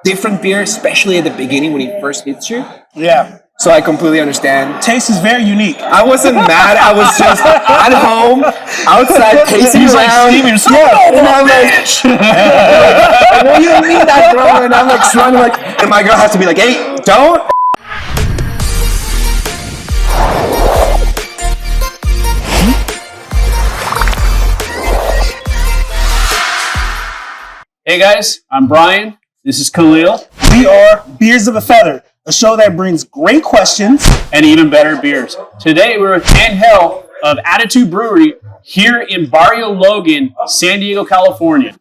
different beer, especially at the beginning when it first hits you. Yeah. So I completely understand. Taste is very unique. I wasn't mad. I was just at home, outside, pacing around. And I'm like, what do you mean that, bro? And I'm like, struggling, like, and my girl has to be like, hey, don't. Hey guys, I'm Brian. This is Khalil. We are Beers of a Feather, a show that brings great questions And even better beers. Today we're with Angel of Attitude Brewery here in Barrio Logan, San Diego, California.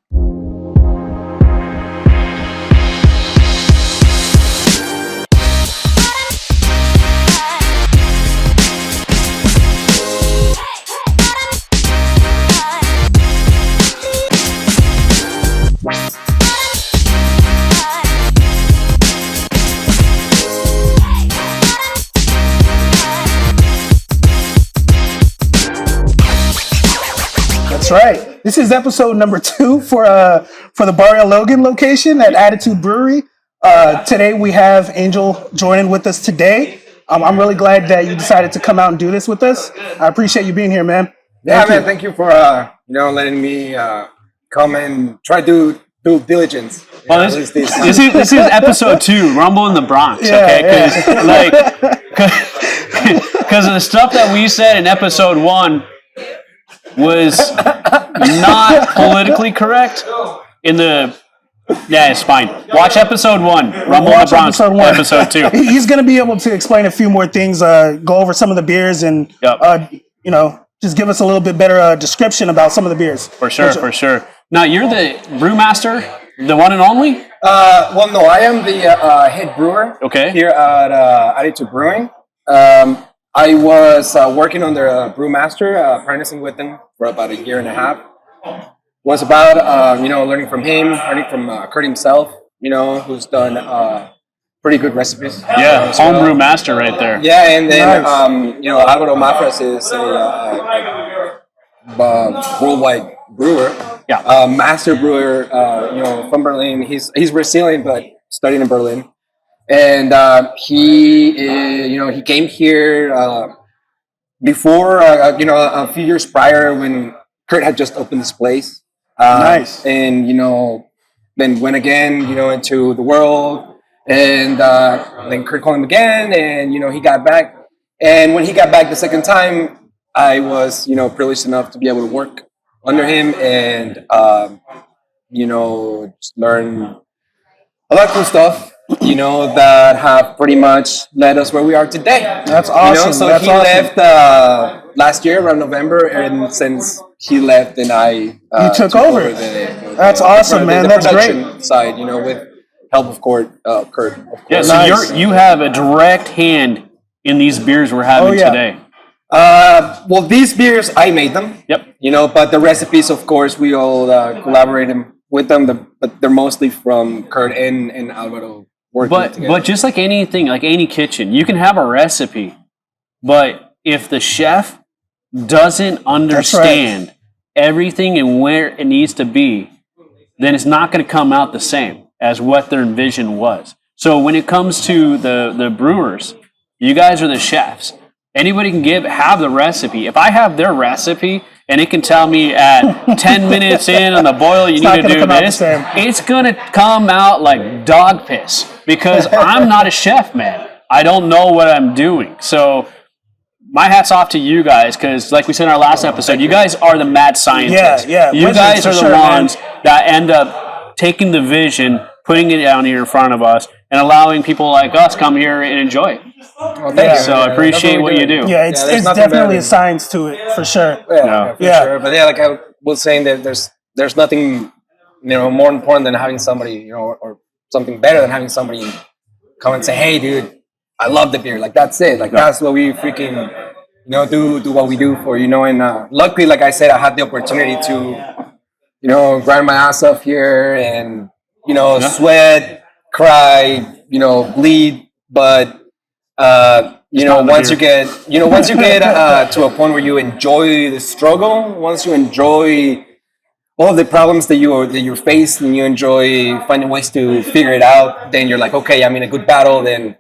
That's right. This is episode number 2 for the Barrio Logan location at Attitude Brewery. Today we have Angel joining with us today. I'm really glad that you decided to come out and do this with us. I appreciate you being here, man. Thank you for letting me come and try to do diligence. Well, this is episode 2, Rumble in the Bronx. Okay, because of the stuff that we said in episode 1 was not politically correct. It's fine. Watch episode 1, Rumble in the Bronx. Episode 2. He's going to be able to explain a few more things, go over some of the beers, and just give us a little bit better description about some of the beers. For sure. Now, you're the brewmaster, the one and only? No, I am the head brewer here at Attitude Brewing. I was working under a brewmaster, apprenticing with him for about a year and a half. Was about, learning from him, learning from Kurt himself, who's done pretty good recipes. Yeah, homebrew master right there. Yeah, and then, Nice. Alvaro Mafras is a worldwide brewer. Yeah. Master brewer, from Berlin. He's Brazilian, but studied in Berlin. And he came here before, a few years prior when Kurt had just opened this place. Nice. And, then went again, into the world. And then Kurt called him again, and, he got back. And when he got back the second time, I was, privileged enough to be able to work under him and, just learn a lot of cool stuff. That have pretty much led us where we are today. That's awesome. So That's he awesome. left last year around November, and since he left, then I took over. That's awesome, man. The That's production great. side, with help of Kurt. Of course. Yeah, so Nice. you have a direct hand in these beers we're having today. Well, these beers I made them. Yep. But the recipes, of course, we all collaborate with them. But they're mostly from Kurt and Alvaro. But just like anything, like any kitchen, you can have a recipe, but if the chef doesn't understand everything and where it needs to be, then it's not going to come out the same as what their vision was. So when it comes to the brewers, you guys are the chefs. Anybody can have the recipe. If I have their recipe and it can tell me at 10 minutes in on the boil you need to do this, it's going to come out like dog piss because I'm not a chef, man. I don't know what I'm doing. So my hat's off to you guys because like we said in our last episode, you guys are the mad scientists. Yeah. You guys are the ones that end up taking the vision, putting it down here in front of us, and allowing people like us come here and enjoy it. Well, thank you. So I appreciate what you do. Yeah, it's definitely a science to it, for sure. Yeah. Sure. But like I was saying, that there's nothing more important than having somebody, or something better than having somebody come and say, "Hey, dude, I love the beer." Like that's it. Like that's what we freaking do what we do for. And luckily, like I said, I had the opportunity to grind my ass off here and sweat, cry, bleed, but once you get to a point where you enjoy the struggle, once you enjoy all the problems that you face and you enjoy finding ways to figure it out, then you're like, okay, I'm in a good battle. Then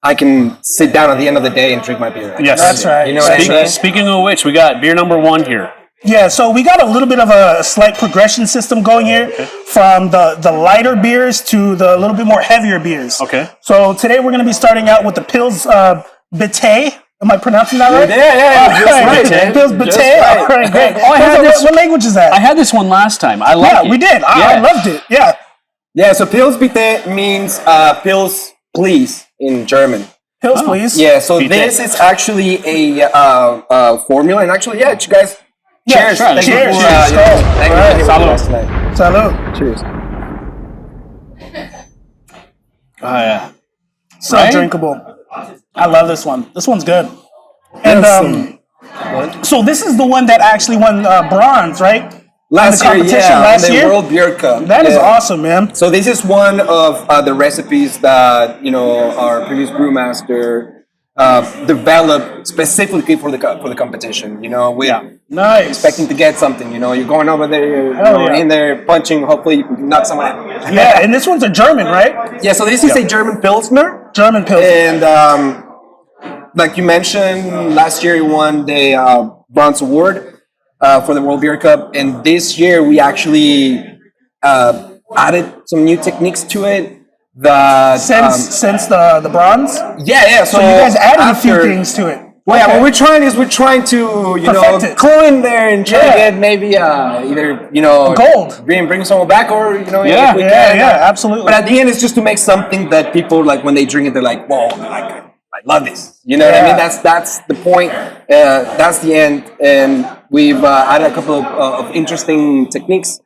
I can sit down at the end of the day and drink my beer. Yes, That's right. You know what I mean? Speaking of which, we got beer number 1 here. Yeah, so we got a little bit of a slight progression system going here from the lighter beers to the little bit more heavier beers. Okay. So today we're going to be starting out with the Pils Bate. Am I pronouncing that right? Yeah, just right. Pils Bate. All right, great. What language is that? I had this one last time. I liked it. Yeah, we did. I loved it. Yeah. Yeah, so Pils bitte means Pils please in German. Pils, please. Yeah, so Bitte. this is actually a formula, and actually, yeah, you guys. Yeah, Cheers. cheers. Thank you for, Cheers. thank you for All having right. us tonight. Salud. Cheers. Oh, yeah. So Right? drinkable. I love this one. This one's good. And so this is the one that actually won bronze, right? Last in the year, competition yeah, last in the year? World Beer Cup. That is Yeah. awesome, man. So this is one of the recipes that our previous brewmaster developed specifically for the competition. Nice. Expecting to get something. You're going over there, Hell yeah. in there punching. Hopefully, you can knock someone out. Yeah, and this one's a German, right? Yeah. So this is a German Pilsner, German Pils. and like you mentioned, last year he won the bronze award for the World Beer Cup, and this year we actually added some new techniques to it. That Since the bronze? yeah. So you guys added a few things to it. Well, yeah, what we're trying to Perfect it. go in there and try Yeah. to get maybe either Gold. bring someone back, or if we Yeah, can. absolutely. But at the end, it's just to make something that people like when they drink it, they're like, "Whoa, I love this." You know what I mean? That's the point. That's the end. And we've added a couple of interesting techniques.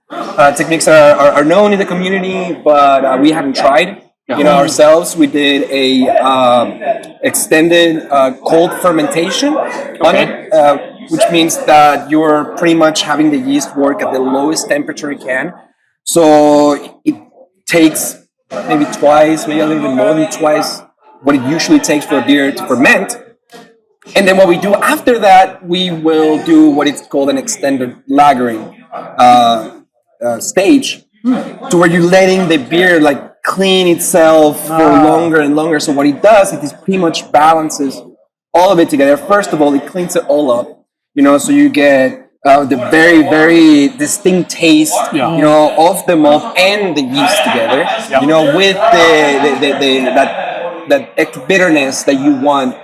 Techniques that are known in the community, but we haven't tried. Ourselves. We did a extended cold fermentation on it, which means that you're pretty much having the yeast work at the lowest temperature it can. So it takes maybe twice, maybe a little bit more than twice what it usually takes for a beer to ferment. And then what we do after that, we will do what is called an extended lagering stage, to where you're letting the beer clean itself for longer and longer. So what it does is it pretty much balances all of it together. First of all, it cleans it all up, so you get the very, very distinct taste, of the malt and the yeast together, with that extra bitterness that you want,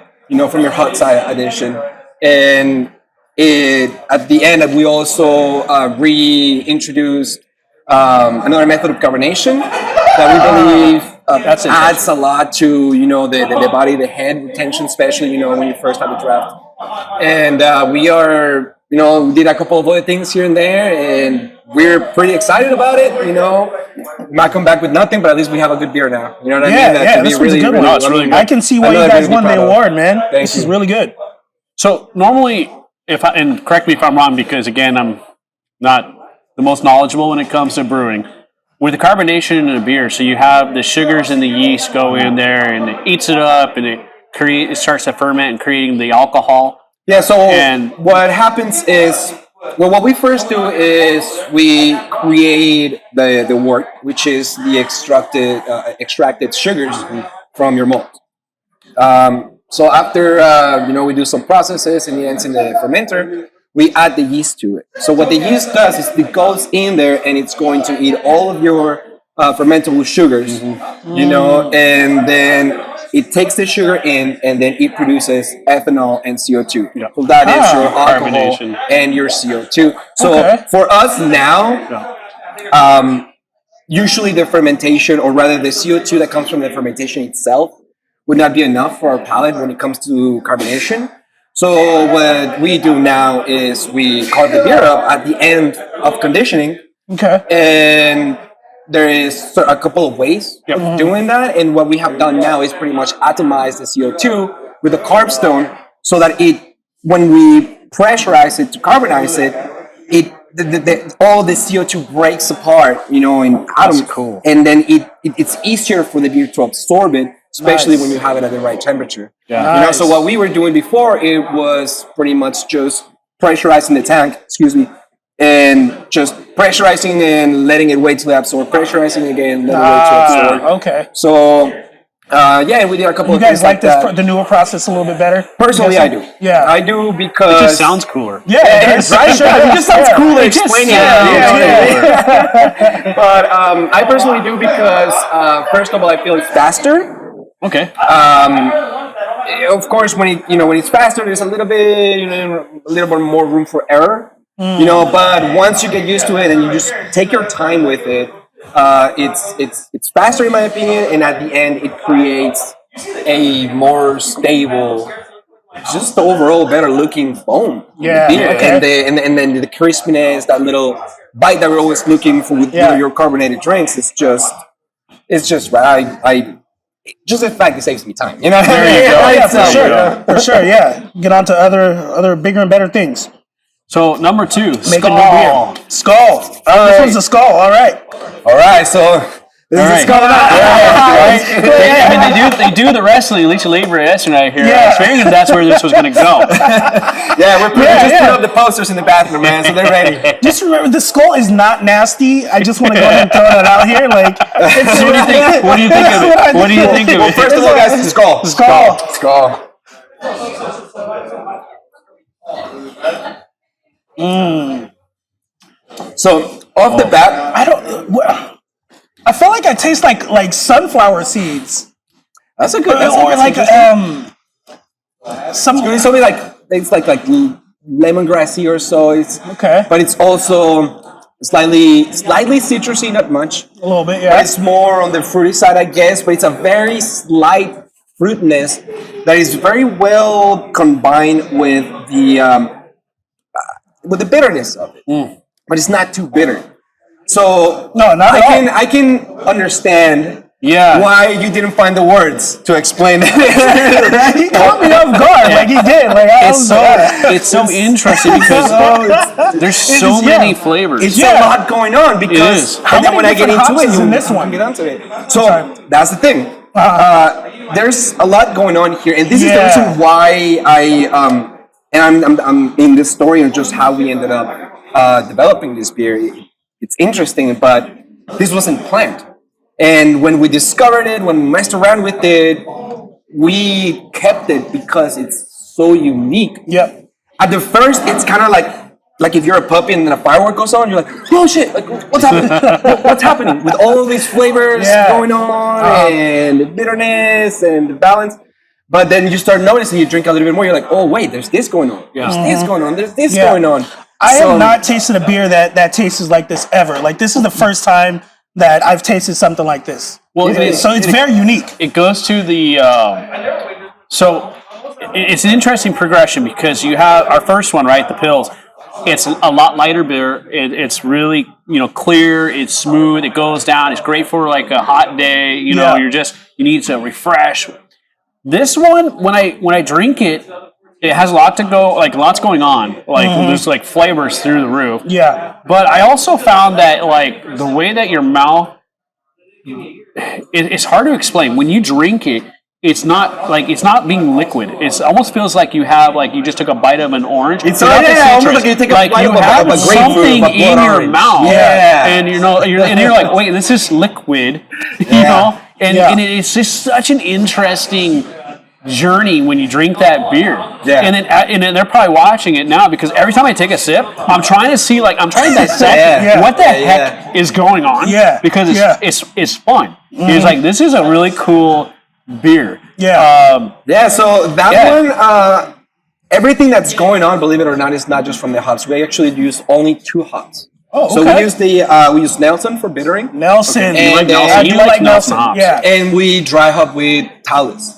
from your hot side addition. And at the end, we also reintroduced another method of carbonation that we believe adds a lot to the body, the head retention, especially when you first have a draft. And we are we did a couple of other things here and there, and we're pretty excited about it. We might come back with nothing, but at least we have a good beer now. You know what I mean? Yeah, this one's a good one. No, it's really good. I can see why you guys won the award, man. This is really good. So normally, and correct me if I'm wrong, because again, I'm not the most knowledgeable when it comes to brewing. With the carbonation in a beer, so you have the sugars and the yeast go in there, and it eats it up, and it starts to ferment and creating the alcohol. Yeah. So what happens is, what we first do is we create the wort, which is the extracted sugars from your malt. So after we do some processes and it ends in the fermenter, we add the yeast to it. So what the yeast does is it goes in there and it's going to eat all of your fermentable sugars, and then it takes the sugar in, and then it produces ethanol and CO2. Yeah. So that is your alcohol carbonation and your CO2. So for us now, usually the fermentation, or rather the CO2 that comes from the fermentation itself, would not be enough for our palate when it comes to carbonation. So what we do now is we carb the beer up at the end of conditioning. Okay. And there is a couple of ways of doing that. And what we have done now is pretty much atomize the CO2 with a carb stone, so that when we pressurize it to carbonize it, all the CO2 breaks apart, in atoms. That's cool. And then it's easier for the beer to absorb it, especially when you have it at the right temperature. Yeah. So what we were doing before, it was pretty much just pressurizing the tank, and just pressurizing and letting it wait till it absorbs, pressurizing again, letting it wait till it absorbs. Okay. So, yeah, we did a couple You of guys things like this, that. the newer process a little bit better? Personally, I do. Yeah. I do because It just sounds cooler. Yeah, it is, right? Sure, It just sounds cool to It just explain sounds it. But I personally do because, first of all, I feel it's faster. Okay. Of course, when it's faster, there's a little bit more room for error. But once you get used to it and you just take your time with it, it's faster in my opinion, and at the end, it creates a more stable, just overall better looking foam. Yeah, Beer. okay. And then the crispiness, that little bite that we're always looking for with your carbonated drinks. It's just right. I just the fact it saves me time. You know. There you go. Yeah, So, for sure. Yeah, get on to other bigger and better things. So number 2, Make a Skull. new beer. Skull. This right. one's a skull. All right. All right, so this All is right. going on. They do the wrestling. At least Labor yesterday here. Yeah. I was figuring that's where this was going to go. Yeah, we just put up the posters in the bathroom, man, so they're ready. Just remember, the skull is not nasty. I just want to go ahead and throw that out here. Like, it's, What do you think of it? What do you think of Well, it? first of all, guys, the skull. Skull. So off the bat, I feel like I taste like sunflower seeds, that's a good. or like some. It's something like it's like lemongrassy or so. It's Okay. but it's also slightly citrusy, not much. A little bit, But yeah. it's more on the fruity side, I guess. But it's a very slight fruitiness that is very well combined with the bitterness of it. But it's not too bitter. So No, not at all. I can understand Yeah. why you didn't find the words to explain it. He caught me off guard, like he did. Like I was It's so interesting because there's so many flavors. It's a lot going on It because is. How and then many when I get different into hops it, is you in this one? get onto it. So that's the thing. There's a lot going on here, and this is the Yeah. reason why I'm in this story of just how we ended up developing this beer. It's interesting, but this wasn't planned. And when we discovered it, when we messed around with it, we kept it because it's so unique. Yep. At the first, it's kind of like if you're a puppy and then a firework goes on, you're like, oh shit, like what's happening? What's happening with all of these flavors going on and the bitterness and the balance? But then you start noticing, you drink a little bit more, you're like, oh wait, there's this going on. There's this going on. There's this going on. I have not tasted a beer that tastes like this ever. Like this is the first time that I've tasted something like this. Well, So it's very unique. It goes to the so it's an interesting progression because you have our first one, right? The pills. It's a lot lighter beer. It's really clear. It's smooth. It goes down. It's great for like a hot day. You need to refresh. This one, when I drink it, it has a lot to go. Like lots going on. Like there's like flavors through the roof. Yeah. But I also found that like the way that your mouth, it's hard to explain. When you drink it, it's not being liquid. It almost feels like you just took a bite of an orange. It's almost like you take a bite you of a have grapefruit, something of a blood in your orange. mouth, Yeah. and you're like, wait, this is liquid, and it's just such an interesting journey when you drink that beer. Yeah. And then they're probably watching it now because every time I take a sip, I'm trying to dissect what the heck is going on. Yeah. Because it's fun. It's like this is a really cool beer. Yeah. So that one, everything that's going on, believe it or not, is not just from the hops. We actually use only 2 hops. Oh, So okay. we use Nelson for bittering, Nelson. Okay. And I He do likes like Nelson. Nelson hops. Yeah. and we dry hop with Talus.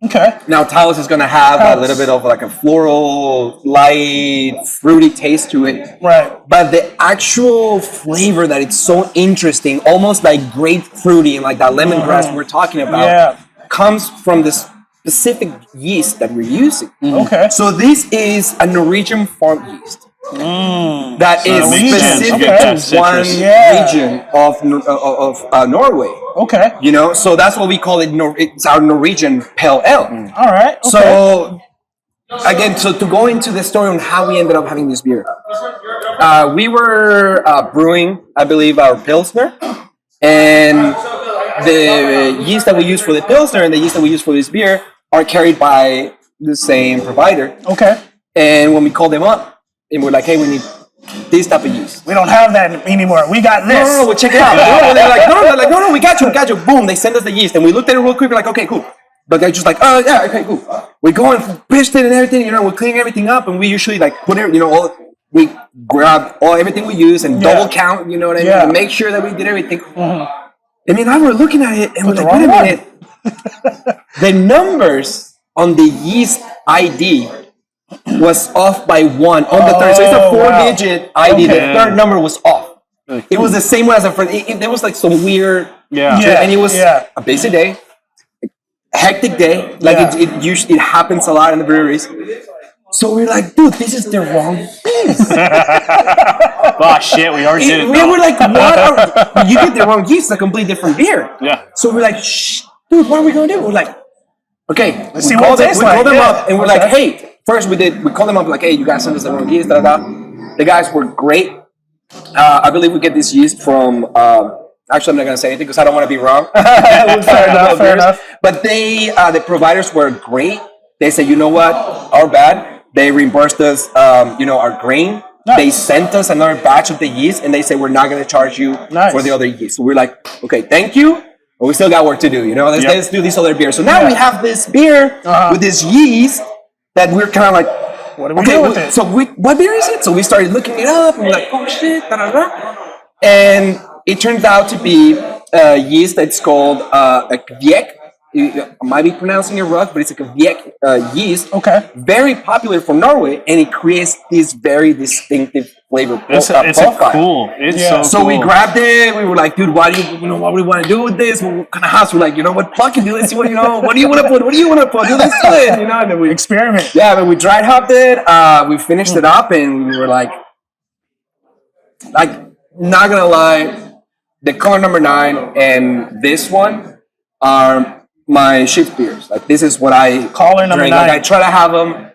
Okay. Now Talus is gonna have Talus. a little bit of like a floral, light, fruity taste to it. Right. But the actual flavor that it's so interesting, almost like grapefruity and like that lemongrass we're talking about, comes from this specific yeast that we're using. Okay. So this is a Norwegian farm yeast that is Norwegian, specific okay. to one region of Norway. Okay. So that's what we call it. It's our Norwegian Pale Ale. All right. Okay. So again, to go into the story on how we ended up having this beer. we were brewing, I believe, our Pilsner. And the yeast that we use for the Pilsner and the yeast that we use for this beer are carried by the same provider. Okay. And when we call them up, and we're like, hey, we need this type of yeast. We don't have that anymore. We got this. No, we'll check it out. They're like, no, we got you. Boom, they send us the yeast. And we looked at it real quick. We're like, okay, cool. But they're just like, oh, yeah, okay, cool. We go and pitched it and everything, we're cleaning everything up. And we usually like put it, we grab everything we use and double count, you know what I mean? And make sure that we did everything. And then we're looking at it and we're like, wait a minute. The numbers on the yeast ID was off by 1 on the third. So it's a 4-digit ID. Okay. The third number was off. It was the same one as the first. There was like some weird. And it was a busy day, hectic day. Like it happens a lot in the breweries. So we're like, dude, this is the wrong yeast. Oh shit, we already did it. We were like, what? You get the wrong yeast, it's a completely different beer. Yeah. So we're like, shh, dude, what are we gonna do? We're like, okay, let's see what it tastes like. We called them up and we're like, hey, first we called them up like, hey, you guys sent us the wrong yeast, da da da. The guys were great. I believe we get this yeast from. Actually, I'm not gonna say anything because I don't want to be wrong. Fair enough. But the providers were great. They said, you know what, our bad. They reimbursed us, our grain. Nice. They sent us another batch of the yeast, and they said, we're not going to charge you for the other yeast. So we're like, okay, thank you, but we still got work to do, Let's do this other beer. So now we have this beer with this yeast that we're kind of like, what do we do with it? So what beer is it? So we started looking it up, and we're like, oh, shit, da da da. And it turns out to be a yeast that's called a Kviek. I might be pronouncing it wrong, but it's a Kviek yeast. Okay. Very popular from Norway, and it creates this very distinctive flavor profile. It's cool. It's so cool. We grabbed it. We were like, dude, what do we want to do with this? What kind of house? We're like, what? Fucking do this. What do you want to put? What do you want to put? Do this to it. And then we experiment. Yeah, but we dry hopped it. We finished it up, and we were like, not gonna lie, the color number 9 and this one are my shift beers. Like, this is what I color number 9. Like, I try to have them,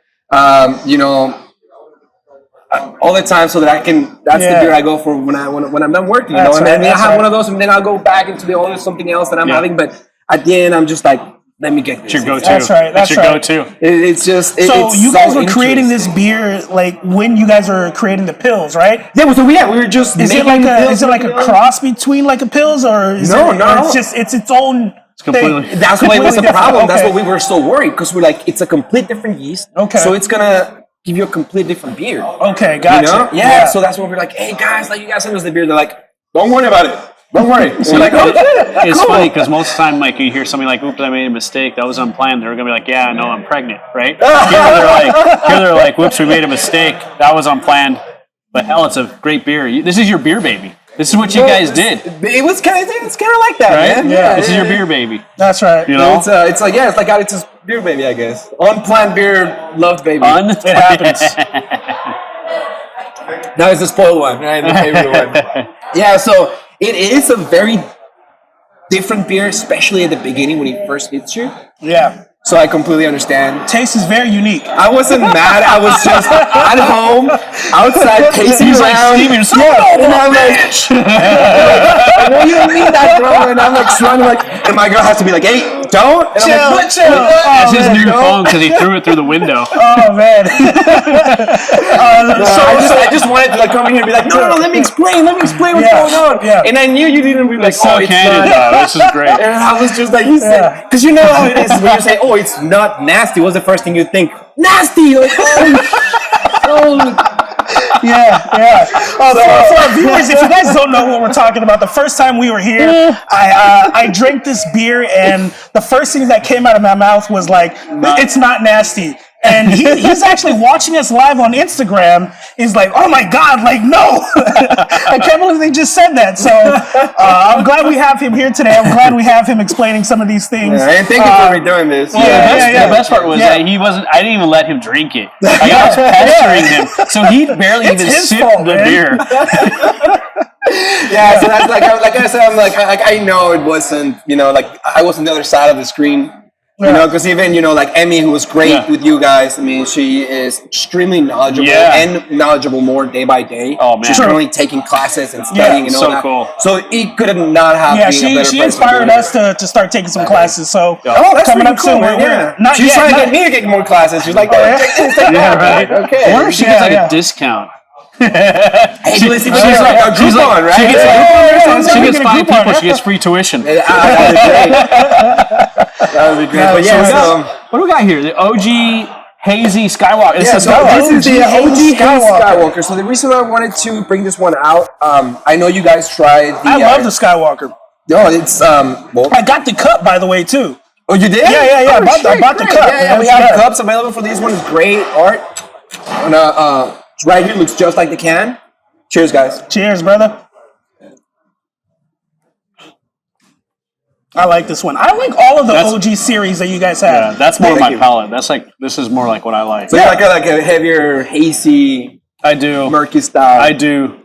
all the time, so that I can. That's the beer I go for when I'm done working. And then I have one of those, and then I'll go back into something else that I'm having. But at the end, I'm just like, let me get this. It's your go-to. That's right. That's your go-to. It's just. So you guys were creating this beer like when you guys were creating the pills, right? Yeah. So we were just. Is it like a cross between like a pills, or no? It's its own. That's why it was a problem. Okay. That's why we were so worried, because we're like, it's a complete different yeast. Okay. So it's gonna give you a complete different beer. Okay, gotcha. Yeah. So that's why we're like, hey guys, you guys send us the beer. They're like, don't worry about it. Don't worry. So like, it's funny because most of the time, you hear something like, "Oops, I made a mistake. That was unplanned." They're gonna be like, "Yeah, no, I'm pregnant," right? Here they're like, "Whoops, we made a mistake. That was unplanned." But hell, it's a great beer. This is your beer baby. This is what you guys did. It was kind of like that, right? Man. Yeah. This is your beer baby. That's right. It's like it's a beer baby, I guess. Unplanned beer, loved baby. It happens. Now it's the spoiled one, right? The favorite one. Yeah. So it is a very different beer, especially at the beginning when it first hits you. Yeah. So I completely understand. Taste is very unique. I wasn't mad. I was just at home, outside, pacing around. And I'm like, what do you mean that, bro? And I'm like trying to and my girl has to be like, hey, don't. And chill, I'm like, chill. That's his new phone because he threw it through the window. Oh man. I just wanted to come in here and be like, no, let me explain what's going on. Yeah. And I knew you didn't be like, so candid. This is great. And I was just like, he said, because you know how it is when you say, oh, it's not nasty. What's the first thing you think? Nasty! Like, yeah. For our viewers, if you guys don't know what we're talking about, the first time we were here, I drank this beer, and the first thing that came out of my mouth was like, it's not nasty. And he's actually watching us live on Instagram. He's like, oh my God, no. I can't believe they just said that. So I'm glad we have him here today. I'm glad we have him explaining some of these things. Yeah, and thank you for redoing this. The best part was that he wasn't, I didn't even let him drink it. I was pestering him. So he barely even sipped the beer. Yeah, so that's like I said, I'm like, I know it wasn't, I was on the other side of the screen. You know, because even, you know, like Emmy, who was great with you guys, I mean, she is extremely knowledgeable and knowledgeable more day by day. Oh, man. She's currently taking classes and studying and all so that. Cool. So it could have not have been a better person. She inspired us to start taking some classes. So that's coming up cool, soon. man. Not She's yet, trying to not- get me to get more classes. She's like, oh, take this, take that. Right. Okay. I wonder if she gets like a discount. Hey, she's like a she's like, Groupon, right? She gets 5 people. She gets free tuition. That would be great. But yeah, so what do we got here? The OG hazy Skywalker. This is the OG Skywalker. So the reason I wanted to bring this one out, I know you guys tried. I love the Skywalker. No, it's I got the cup, by the way, too. Oh, you did? Yeah. Oh, I bought the cup. Yeah, we have cups available for these ones. Great art. And right here looks just like the can. Cheers, guys. Cheers, brother. I like this one. I like all of the OG series that you guys have. Yeah, that's more my palate. This is more like what I like. So you like a heavier, hazy, I do. murky style. I do.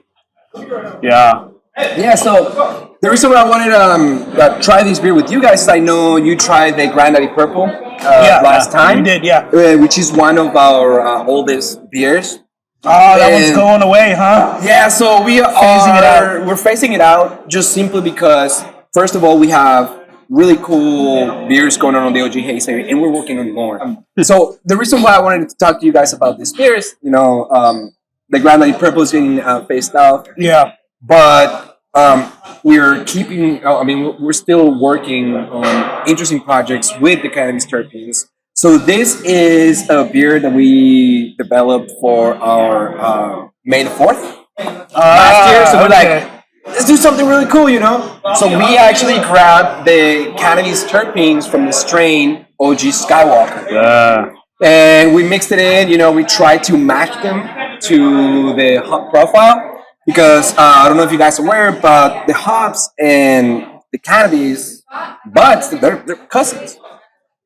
Yeah. Yeah, so the reason why I wanted to try this beer with you guys is I know you tried the Granddaddy Purple last time. You did, yeah. Which is one of our oldest beers. Oh, that one's going away, huh? Yeah, so we're phasing it out just simply because, first of all, we have really cool beers going on the OG Hazy, and we're working on more. So the reason why I wanted to talk to you guys about this beer is, you know, the Granddaddy Purple is getting phased out. Yeah. But we're we're still working on interesting projects with the cannabis terpenes. So this is a beer that we developed for our May the 4th last year. So we're like, let's do something really cool, you know? So we actually grabbed the cannabis terpenes from the strain OG Skywalker. Yeah. And we mixed it in, you know, we tried to match them to the hop profile. Because I don't know if you guys are aware, but the hops and the cannabis buds, they're cousins.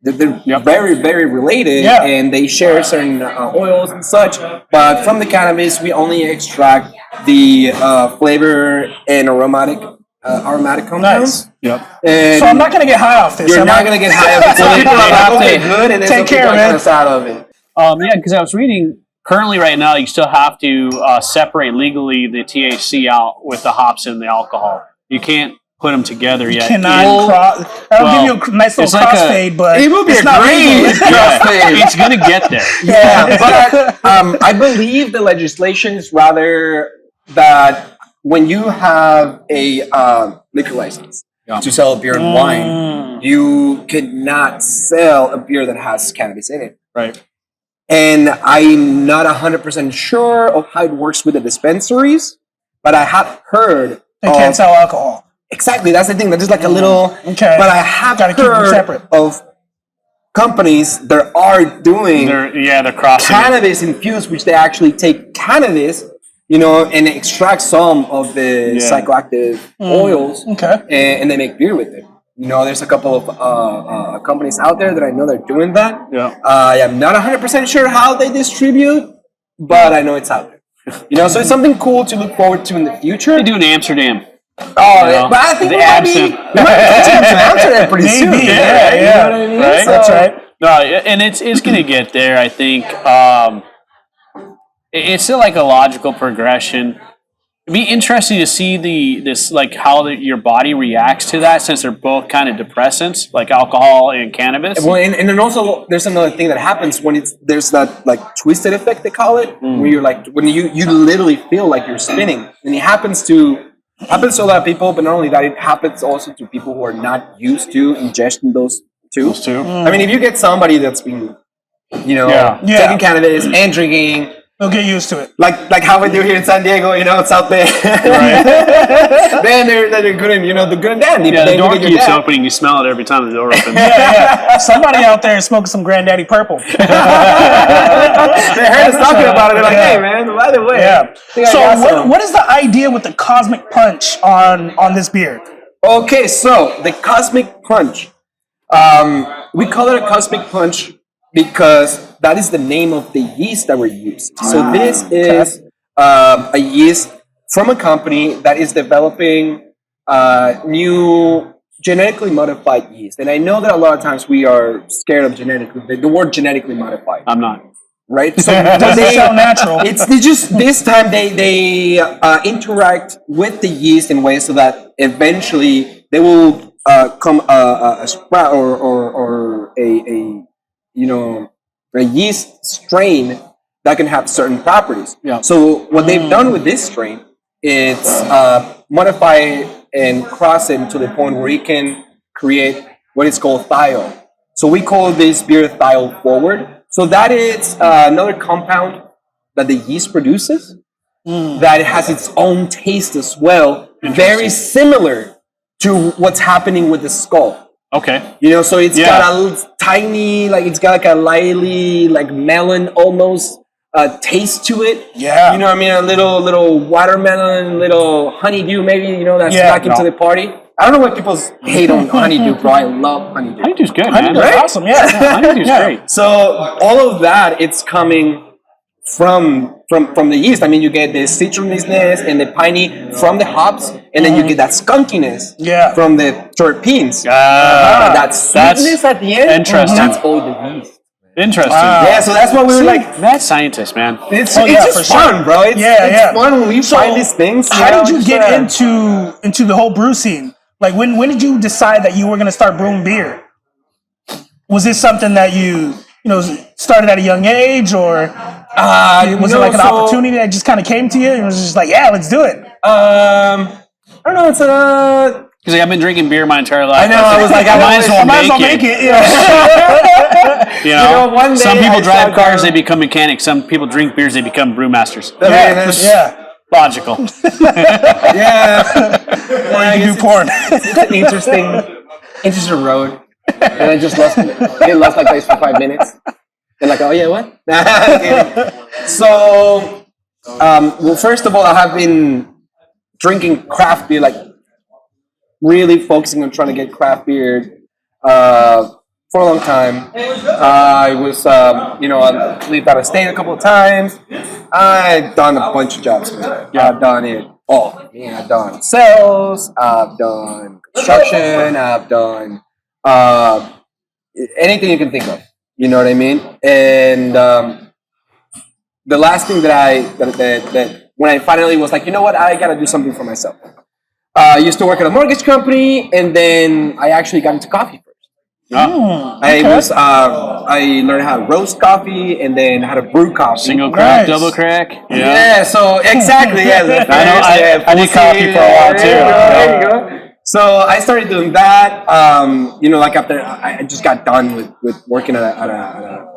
They're very, very related, and they share certain oils and such. But from the cannabis, we only extract the flavor and aromatic compounds. Nice. Yep. So I'm not going to get high off this. You're not going to get high off this. So people are like, okay, good, and then take care, man. Out of it. Yeah, because I was reading. Currently, right now, you still have to separate legally the THC out with the hops and the alcohol. You can't put them together yet. That'll give you a nice little crossfade, but it will be it's not great crossfade. It's going to get there. Yeah, but I believe the legislation is rather that when you have a liquor license to sell a beer and wine, you cannot sell a beer that has cannabis in it. Right. And I'm not 100% sure of how it works with the dispensaries, but I have heard they can't sell alcohol. Exactly, that's the thing. That's just like a little. Okay. But I have heard of companies that are doing they're crossing cannabis infused, which they actually take cannabis, you know, and extract some of the psychoactive oils, and they make beer with it. You know, there's a couple of companies out there that I know they're doing that. Yeah. I'm not 100% sure how they distribute, but I know it's out there. You know, so it's something cool to look forward to in the future. They do in Amsterdam. Oh, but I think we might to Amsterdam pretty soon. Yeah. You know what I mean? Right? So, that's right. No, and it's going to get there, I think. It's still like a logical progression. It'd be interesting to see how your body reacts to that, since they're both kind of depressants, like alcohol and cannabis. Well, and then also there's another thing that happens when there's that like twisted effect they call it, where you're like when you literally feel like you're spinning, and it happens to a lot of people. But not only that, it happens also to people who are not used to ingesting those two. I mean, if you get somebody that's been, you know, taking cannabis and drinking. They'll get used to it. Like how we do here in Sandiego, you know, it's out there. Right. Then they're good and, you know, they're good and dandy. Yeah, the door keeps opening. You smell it every time the door opens. Somebody out there is smoking some Granddaddy Purple. They heard us talking about it. They're like, hey, man, by the way. Yeah. So what is the idea with the Cosmic Punch on this beer? Okay, so the Cosmic Punch. We call it a Cosmic Punch because that is the name of the yeast that we're using. So this is a yeast from a company that is developing new genetically modified yeast, and I know that a lot of times we are scared of the word genetically modified. I'm not. Right? So Doesn't sound natural. They just this time they interact with the yeast in ways so that eventually they will come a sprout or a a yeast strain that can have certain properties. Yeah. So what they've done with this strain, it's modify and cross it to the point where it can create what is called thiol. So we call this beer thiol forward. So that is another compound that the yeast produces that has its own taste as well, very similar to what's happening with the skull. Okay. So it's got a tiny, it's got like a lightly, melon almost taste to it. Yeah. You know what I mean? A little watermelon, little honeydew maybe, that's back into the party. I don't know why people hate on honeydew, bro. I love honeydew. Honeydew's good, man. Honeydew's awesome, yeah. Honeydew's great. So all of that, it's coming from the yeast. I mean, you get the citrusousness and the piney from the hops, and then you get that skunkiness from the terpenes. That sweetness at the end. Interesting. That's all the yeast. Interesting. Yeah, so that's what we were like. Mad scientist, man. It's just fun, bro. It's fun when we find these things. How did you get into the whole brew scene? Like, when did you decide that you were going to start brewing beer? Was this something that you started at a young age, or was it like an opportunity that just kind of came to you? And it was just like, yeah, let's do it. I don't know. It's because I've been drinking beer my entire life. I know. I was like, I might as well make it. Yeah. One day some people drive cars, they become mechanics. Some people drink beers, they become brewmasters. Yeah. Logical. Yeah. Or you can do porn. It's an interesting road. And I just lost like this for 5 minutes. They're like, oh yeah, what? So, well, first of all, I have been drinking craft beer, like really focusing on trying to get craft beer for a long time. I was, I lived out of state a couple of times. I've done a bunch of jobs. I've done it all. I've done sales. I've done construction. I've done anything you can think of. You know what I mean? And the last thing that when I finally was like, you know what, I gotta do something for myself. I used to work at a mortgage company, and then I actually got into coffee. I learned how to roast coffee and then how to brew coffee. Single crack, double crack. Yeah, so exactly. Yeah, I did coffee for a while too. There you go. So I started doing that. After I just got done with working at an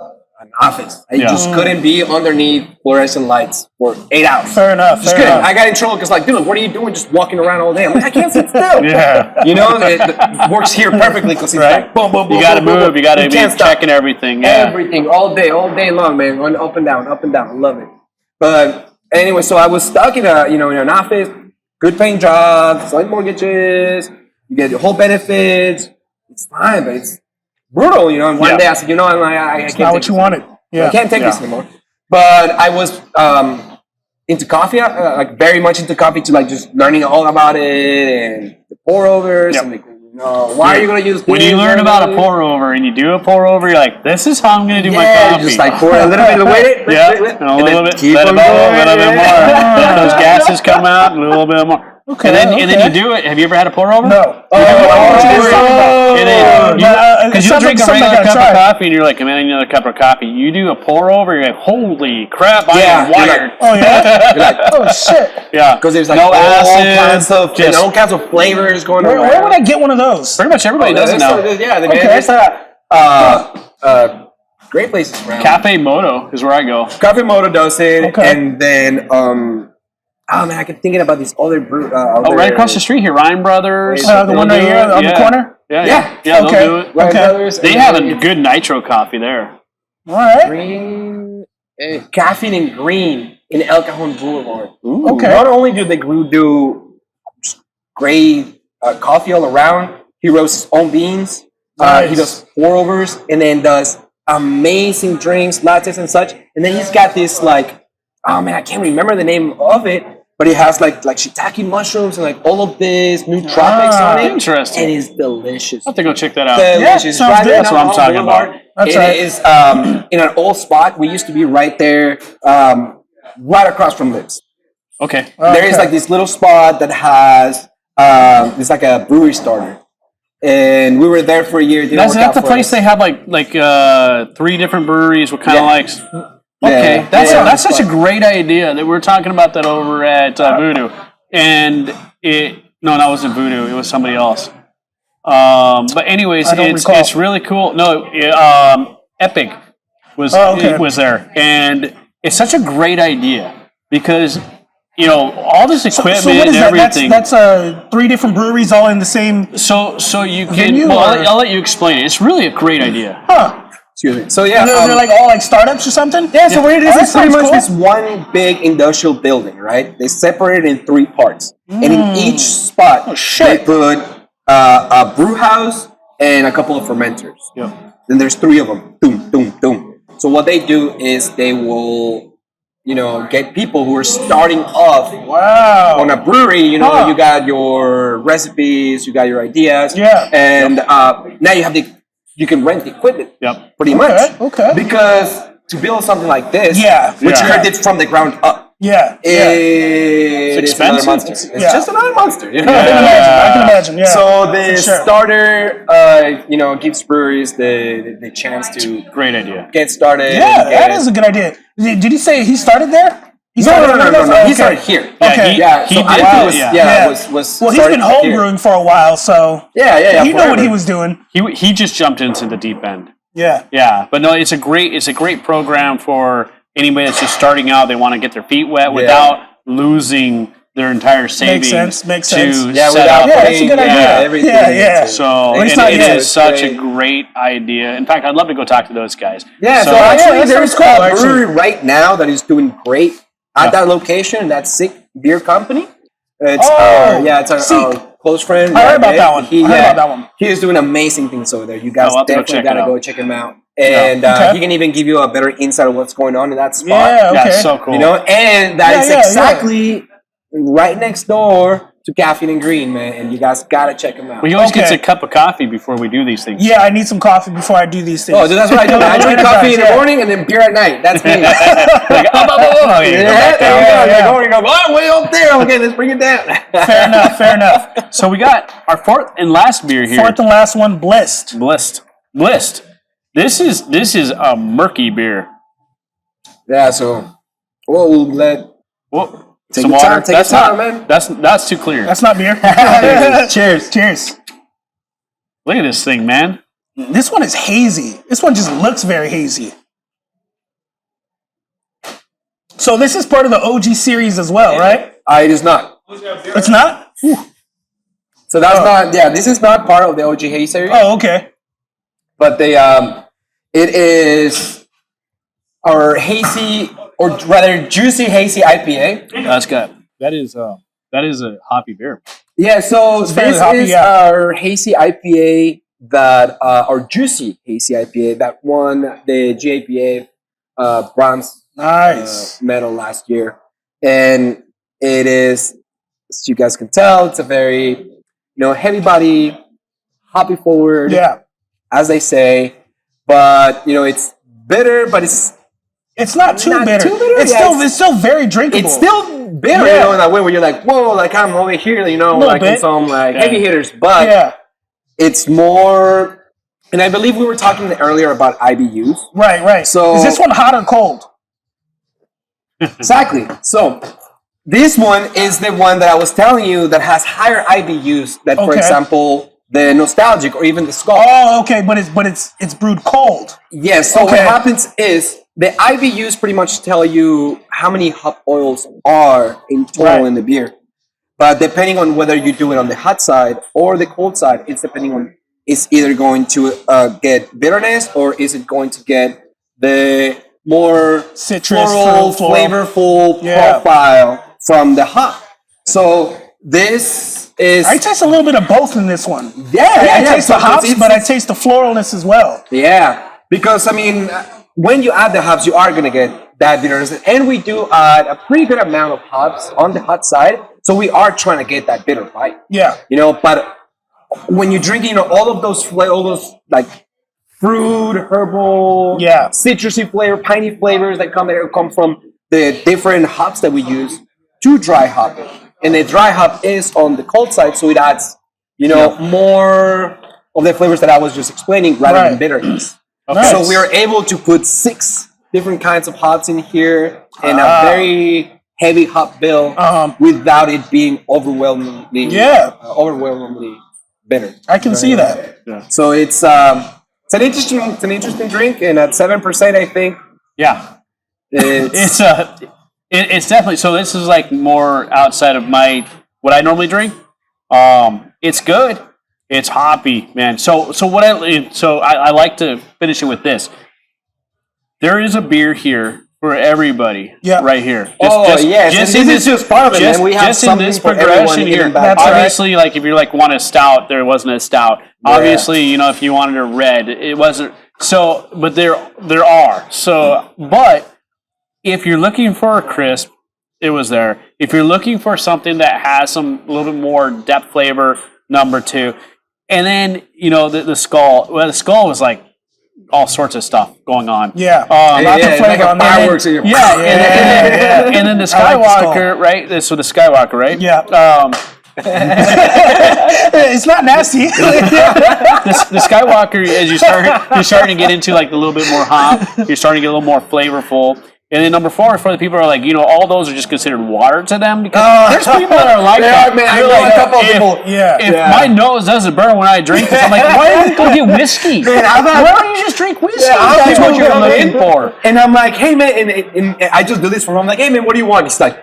office. I just couldn't be underneath fluorescent lights for 8 hours. Fair enough. I got in trouble because, dude, what are you doing just walking around all day? I'm like, I can't sit still. Yeah. It works here perfectly because it's like, boom, boom, boom. You got to move. You got to be checking checking everything. Yeah. Everything, all day long, man. Going up and down. I love it. But anyway, so I was stuck in an office, good paying job, selling mortgages. You get your whole benefits. It's fine, but it's brutal, And one day I said, I can't. Not what you wanted. Yeah. I can't take this anymore. But I was into coffee, very much into coffee, to just learning all about it and the pour overs. Yep. And why are you going to use this? When you learn about a pour over and you do a pour over, you're like, this is how I'm going to do my coffee. Just pour a little bit, wait it, and a little bit, let it go, a little bit more. Let those gases come out, a little bit more. Okay, and then you do it. Have you ever had a pour over? No. Because you'll drink a regular cup of coffee and you're like, man, I need another cup of coffee. You do a pour over, you're like, holy crap, I am wired. Oh yeah. You're like, oh shit. Yeah. Because there's no acid, all kinds of flavors going on. Where would I get one of those? Pretty much everybody does it now. There's great places around. Cafe Moto is where I go. Cafe Moto does it, and then I keep thinking about these other right across the street here, Ryan Brothers. The one right here on the corner. Yeah, they'll do it. Ryan Brothers. They have a good nitro coffee there. All right. Green, caffeine and green in El Cajon Boulevard. Ooh. Okay. Not only do they do great coffee all around, he roasts his own beans. Nice. He does pour overs, and then does amazing drinks, lattes and such. And then he's got this I can't remember the name of it, but it has like shiitake mushrooms and like all of this new tropics on it. Interesting. And it's delicious. I have to go check that out. Delicious. sounds Right good. there That's what I'm on talking Boulevard. about. That's It right. is in an old spot. We used to be right there, right across from Lips. Okay. There is like this little spot that has it's like a brewery starter, and we were there for a year. That's the place they have like 3 different breweries with kind of Okay, that's such a great idea. That we're talking about that over at Voodoo, and that wasn't Voodoo. It was somebody else. But anyways, it's really cool. No, Epic was there, and it's such a great idea because all this equipment So what is and everything. That's 3 different breweries all in the same. So you can. venue, Well, I'll let you explain it. It's really a great idea. Huh? Excuse me. So yeah, They're like all like startups or something. yeah. So what it is, that it's pretty sounds much cool. this one big industrial building, right? They separate it in 3 parts, and in each spot they put a brew house and a couple of fermenters. Yep. Then there's 3 of them. Boom, boom, boom. So what they do is they will, get people who are starting off on a brewery. You got your recipes, you got your ideas, and now you can rent the equipment. Yep. Pretty much. Okay. Because to build something like this, which you did from the ground up. It's expensive. another monster. It's just another monster. I can imagine. Yeah. So the starter, gives breweries the chance to Great idea. get started. Yeah, that is a good idea. Did he say he started there? No. He started here. Okay. He did. Was Well, he's been homebrewing for a while, so Yeah. he knew what he was doing. He just jumped into the deep end. Yeah. Yeah, but no, it's a great program for anybody that's just starting out. They want to get their feet wet without losing their entire savings. Makes sense. To Yeah, set up. that's a good idea. Everything. Yeah. So It's it not yet. is such a great idea. In fact, I'd love to go talk to those guys. Yeah, so that actually, there's sounds cool, a brewery right now that is doing great at that location. That Sick Beer Company. It's our close friend. I heard about that one. He is doing amazing things over there. You guys I'll have to go definitely check it gotta out. go check him out. And he can even give you a better insight of what's going on in that spot. Yeah, okay. That's so cool. And that is exactly right next door to Caffeine and Green, man. And you guys gotta check him out. We always get a cup of coffee before we do these things. Yeah, I need some coffee before I do these things. Oh, dude, that's what I do. I drink coffee in the morning and then beer at night. That's me. Way up there. Okay, let's bring it down. Fair enough. So we got our 4th and last beer here. 4th and last one, Blissed. Blissed. This is a murky beer. Yeah, so we'll let Take some water. time. Take your time, man. That's too clear. That's not beer. Cheers. Look at this thing, man. This one is hazy. This one just looks very hazy. So this is part of the OG series as well, right? It is not. It's not? So that's not. Yeah, this is not part of the OG Haze series. Oh, okay. But it is our hazy, or rather juicy hazy IPA. That's good. That is a hoppy beer. Yeah, so this hoppy, is our hazy IPA our juicy hazy IPA that won the GAPA bronze medal last year. And it is, as you guys can tell, it's a very, heavy body, hoppy forward, as they say. But, it's bitter, but it's not too bitter. It's still very drinkable. It's still bitter, in that way where you're like, whoa, like I'm over here, like in some heavy hitters. But it's more, and I believe we were talking earlier about IBUs. Right. So is this one hot or cold? Exactly. So this one is the one that I was telling you that has higher IBUs than, for example, the Nostalgic or even the Skull. Oh, okay, but it's brewed cold. Yes. So what happens is the IBUs pretty much tell you how many hop oils are in total in the beer. But depending on whether you do it on the hot side or the cold side, it's either going to get bitterness or is it going to get the more citrus, floral, flavorful profile from the hop. So this is... I taste a little bit of both in this one. I taste the hops, but I taste the floralness as well. Yeah, because, when you add the hops, you are going to get that bitterness. And we do add a pretty good amount of hops on the hot side. So we are trying to get that bitter bite. Yeah. You know, but when you're drinking all of those like fruit, herbal, citrusy flavor, piney flavors that come from the different hops that we use to dry hop it. And the dry hop is on the cold side, so it adds, more of the flavors that I was just explaining rather than bitterness. Okay. So we are able to put 6 different kinds of hops in here and a very heavy hop bill without it being overwhelmingly bitter. I can see that. Yeah. So it's an interesting drink, and at 7%, I think. Yeah, it's definitely. So this is like more outside of what I normally drink. It's good. It's hoppy, man. So I like to finish it with this. There is a beer here for everybody. Yeah. Right here. This is just part of it. And we have just in this progression here. Obviously, like if you want a stout, there wasn't a stout. Yeah. Obviously, if you wanted a red, it wasn't. So, but there are. So, but if you're looking for a crisp, it was there. If you're looking for something that has a little bit more depth flavor, number 2, and then the skull. Well, the skull was like all sorts of stuff going on. Yeah. Lots of flavor on fireworks. And then the Skywalker, right? So the Skywalker, right? Yeah. It's not nasty. The Skywalker, as you're starting to get into like a little bit more hop, you're starting to get a little more flavorful. And then number 4 is for the people who are like, all those are just considered water to them because there's people that are like that. Man, I know a couple of people. If my nose doesn't burn when I drink this, I'm like, why don't you go get whiskey? Man, why don't you just drink whiskey? That's what you're looking for. And I'm like, hey man, and I just do this for him. I'm like, hey man, what do you want? He's like,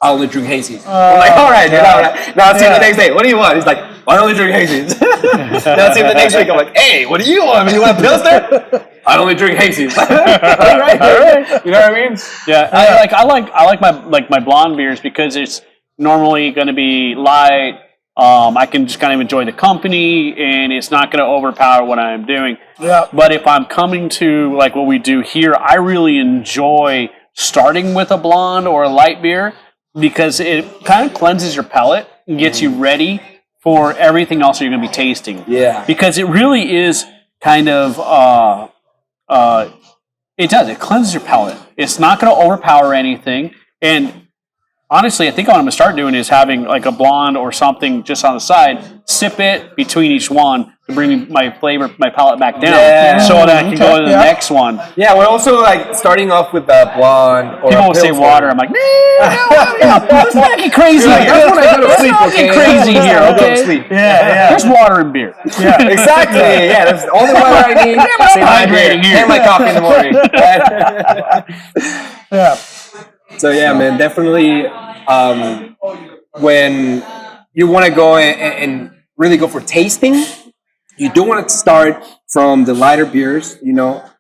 I only drink hazies. I'm like, all right, dude, all right. Now I'll see him the next day. What do you want? He's like, I only drink hazies. Now I'll see him the next week. I'm like, hey, what do you want? You want a Pilsner? I only drink hazies. all right. You know what I mean? Yeah, I like my blonde beers because it's normally going to be light. I can just kind of enjoy the company, and it's not going to overpower what I'm doing. Yeah. But if I'm coming to like what we do here, I really enjoy starting with a blonde or a light beer because it kind of cleanses your palate and gets you ready for everything else you're going to be tasting. Yeah. Because it really is kind of it cleanses your palate. It's not going to overpower anything. And honestly, I think what I'm going to start doing is having like a blonde or something just on the side, sip it between each one to bring my palate back down so that I can go to the next one. Yeah, we're also like starting off with the blonde or people will say water. I'm like, let's not get crazy here. That's when I go to sleep. Let's not get crazy here, okay? Yeah. There's water in beer. Yeah, exactly. Yeah, that's the only water I need. Stay hydrated here. And my coffee in the morning. Yeah. So yeah, man, definitely. When you want to go and really go for tasting, you do want to start from the lighter beers,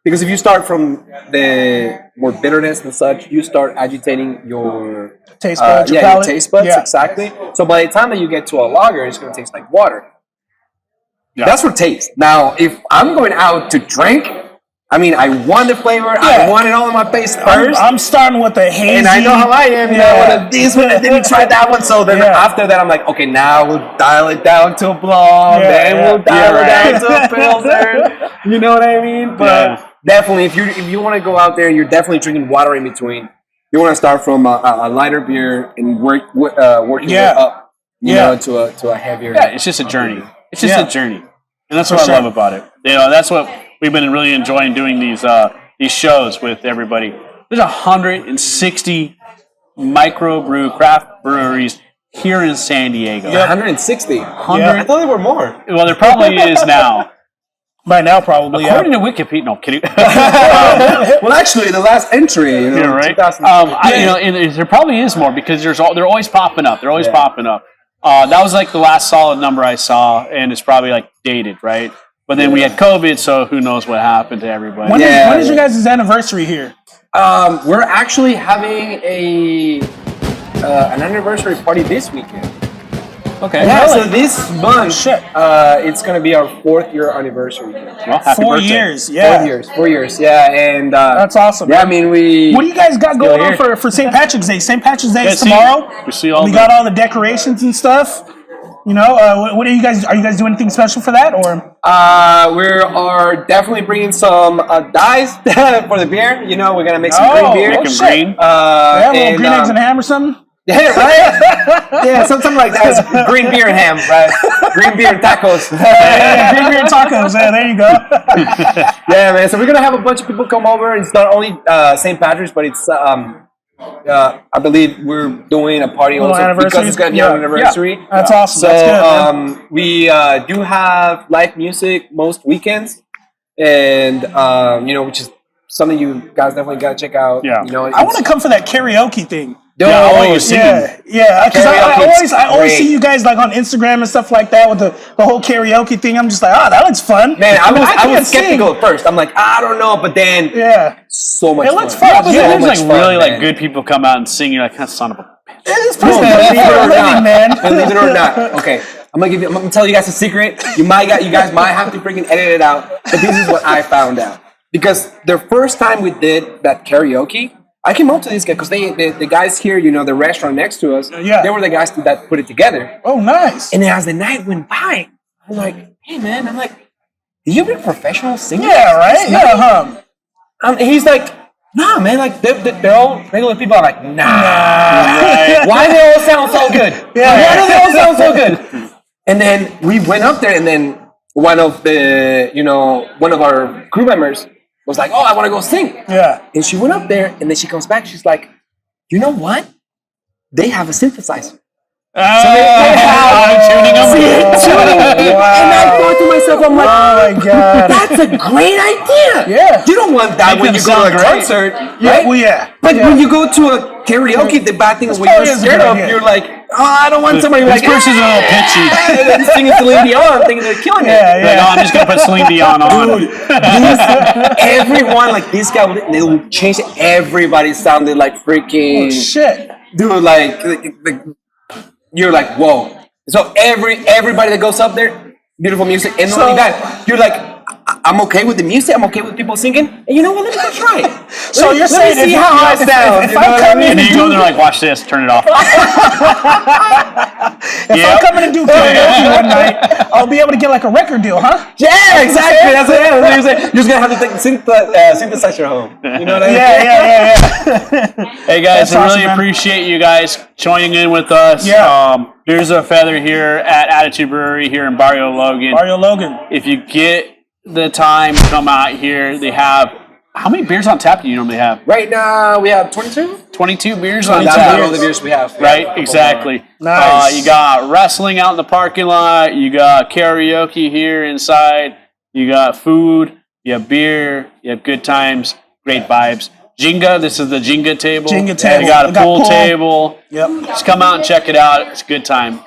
because if you start from the more bitterness and such, you start agitating your taste buds. Your taste buds, exactly. So by the time that you get to a lager, it's going to taste like water. Yeah. That's for taste. Now, if I'm going out to drink, I mean, I want the flavor. Yeah. I want it all in my face first. I'm starting with the hazy. And I know how I am. I want this one. I didn't try that one. So then after that, I'm like, okay, now we'll dial it down to a blonde. Then we'll dial it down to a pilsner. You know what I mean? But definitely, if you want to go out there and you're definitely drinking water in between, you want to start from a lighter beer and work working your way up, to a heavier. Yeah, it's just a journey. It's just a journey, and that's what I love about it. That's what we've been really enjoying doing these shows with everybody. There's 160 microbrew craft breweries here in San Diego. Yeah, 160. I thought there were more. Well, there probably is now. By now, probably. According to Wikipedia, no, kidding. Well, actually, the last entry, right? 2010. There probably is more because they're always popping up. They're always popping up. That was like the last solid number I saw, and it's probably like dated, right? But then we had COVID, so who knows what happened to everybody. When is your guys' anniversary here? We're actually having an anniversary party this weekend. Okay. Yeah, Really? so this month, shit. it's gonna be our 4th year anniversary. Well, happy 4 birthday. years, yeah. 4 years, yeah, and That's awesome. Yeah, I man. mean, we. What do you guys got going on here. for St. Patrick's Day? St. Patrick's Day is see- tomorrow. we see all we the- got all the decorations and stuff. You know, what are you guys doing anything special for that, or? We are definitely bringing some dyes for the beer. You know, we're gonna make some green beer. Make 'em shit. green. Yeah, a little green eggs and ham or something. Yeah, right. Yeah, something like that. It's green beer and ham, right? Green beer and tacos. Yeah, green beer and tacos. Yeah, there you go. Yeah, man. So we're gonna have a bunch of people come over. It's not only St. Patrick's, but it's I believe we're doing a party Little also anniversary? because it's gonna be Yeah. our anniversary. That's awesome. So That's good, man. we do have live music most weekends, and you know, which is something you guys definitely gotta check out. Yeah. You know, I want to come for that karaoke thing. Yeah, I want you to sing. Yeah, because Karaoke's I always great. see you guys like on Instagram and stuff like that with the whole karaoke thing. I'm just like, that looks fun. Man, I can't was skeptical at first. I'm like, I don't know, but then Yeah, so much. It looks fun. fun. But Yeah, then there's so like much really fun, like man. good people come out and sing. You're like, son of a bitch. it's No, pretty believe it or living, not, man. believe it or not. Okay, I'm gonna tell you guys a secret. You guys might have to freaking edit it out, but this is what I found out. Because the first time we did that karaoke, I came up to these guys because the guys here, you know, the restaurant next to us, Yeah. they were the guys that put it together. Oh, nice. And then as the night went by, I'm like, hey man, you be a professional singer? Yeah, right. This Yeah, night?" huh? And he's like, nah, man, like they're all regular people. I'm like, nah. Why they all sound so good? Yeah. Why do they all sound so good? And then we went up there, and then one of our crew members was like, oh, I want to go sing. Yeah. And she went up there, and then she comes back. She's like, you know what? They have a synthesizer. I'm tuning them. And I thought to myself, I'm like, Oh my god. that's a great idea. Yeah. You don't want that Make when them you go to a sound great. concert, Yeah, right? well, yeah. But Yeah. when you go to a karaoke, the bad thing is when probably you're is a scared good of, idea. you're like, oh, I don't want somebody This like, person's a little pitchy. and then singing Celine Dion, thinking they're killing it. Yeah, Like, oh, I'm just gonna put Celine Dion on. Everyone, like this guy, they would change it. Everybody sounded like freaking, Shit. dude, like you're like, whoa. So everybody that goes up there, beautiful music, and not only that, you're like, I'm okay with the music. I'm okay with people singing. And you know what? Let me go try it. So you're saying let me see if- how I if- sound. if you I know what come in And then you do- go there like, watch this, turn it off. If I come in and do karaoke one night, I'll be able to get like a record deal, huh? Yeah, exactly. That's what you're saying. You're just gonna have to take the synthesizer home. You know what I mean? Yeah. Hey guys, That's I really awesome, man. appreciate you guys joining in with us. Yeah. Here's a feather here at Attitude Brewery here in Barrio Logan. Barrio Logan. If you get the time, come out here. They have, how many beers on tap do you normally have? Right now we have 22. 22 beers on That's tap. all the beers we have. Right, exactly. Nice. You got wrestling out in the parking lot. You got karaoke here inside. You got food. You have beer. You have good times. Great vibes. Jenga. This is the Jenga table. Jenga table. You got We a got pool pool. table. Yep. Just come out and check it out. It's a good time.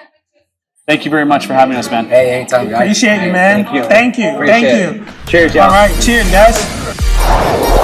Thank you very much for having us, man. Hey, anytime, guys. Appreciate you, man. Thank you. Thank you. Appreciate Thank you. it. Cheers, y'all. All right. Cheers, guys.